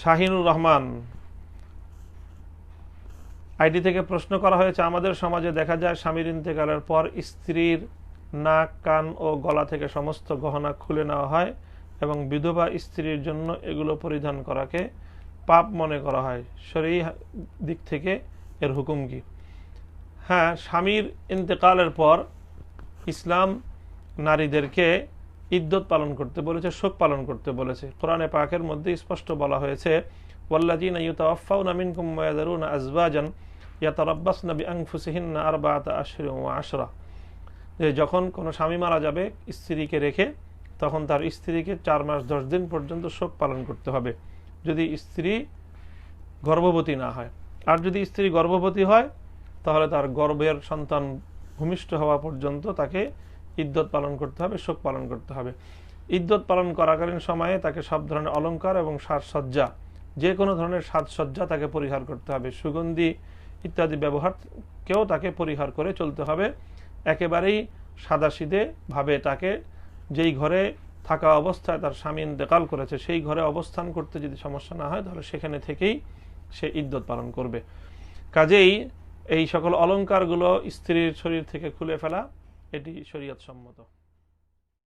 Shahinur Rahman ID থেকে প্রশ্ন করা হয়েছে, আমাদের সমাজে দেখা যায় স্বামীর ইন্তেকালের পর স্ত্রীর নাক, কান ও গলা থেকে সমস্ত গহনা খুলে নেওয়া হয় এবং বিধবা স্ত্রীর জন্য এগুলো পরিধান করাকে পাপ মনে করা হয়। শরীয়ী দিক থেকে এর হুকুম কি? হ্যাঁ, স্বামীর ইন্তেকালের পর ইসলাম নারীদেরকে ইদ্দত পালন করতে বলেছে, শোক পালন করতে বলেছে। কোরআনে পাকের মধ্যে স্পষ্ট বলা হয়েছে, ওয়াল্লাযীনা ইউতাওয়াফাউনা মিনকুম ওয়া ইয়াযারুনা আযওয়াজান ইয়াতারাব্বাসনা বিআনফুসিহিন্না আরবাআতা আশহুরিন ওয়া আশরা, যে যখন কোনো স্বামী মারা যাবে স্ত্রীকে রেখে, তখন তার স্ত্রীকে 4 মাস 10 দিন পর্যন্ত শোক পালন করতে হবে, যদি স্ত্রী গর্ভবতী না হয়। আর যদি স্ত্রী গর্ভবতী হয় তাহলে তার গর্ভের সন্তান ভূমিষ্ঠ হওয়া পর্যন্ত তাকে ইদ্দত পালন করতে হবে, শোক পালন করতে হবে। ইদ্দত পালন করাকালীন সময়ে তাকে সব ধরনের অলংকার এবং সাজসজ্জা, যে কোনো ধরনের সাজসজ্জা তাকে পরিহার করতে হবে। সুগন্ধি ইত্যাদি ব্যবহারকেও তাকে পরিহার করে চলতে হবে। একেবারেই সাদাসিধে ভাবে তাকে, যেই ঘরে থাকা অবস্থায় তার স্বামী ইন্তেকাল করেছে সেই ঘরে অবস্থান করতে যদি সমস্যা না হয় তাহলে সেখানে থেকেই সে ইদ্দত পালন করবে। কাজেই এই সকল অলংকারগুলো স্ত্রীর শরীর থেকে খুলে ফেলা এটি শরীয়ত সম্মত।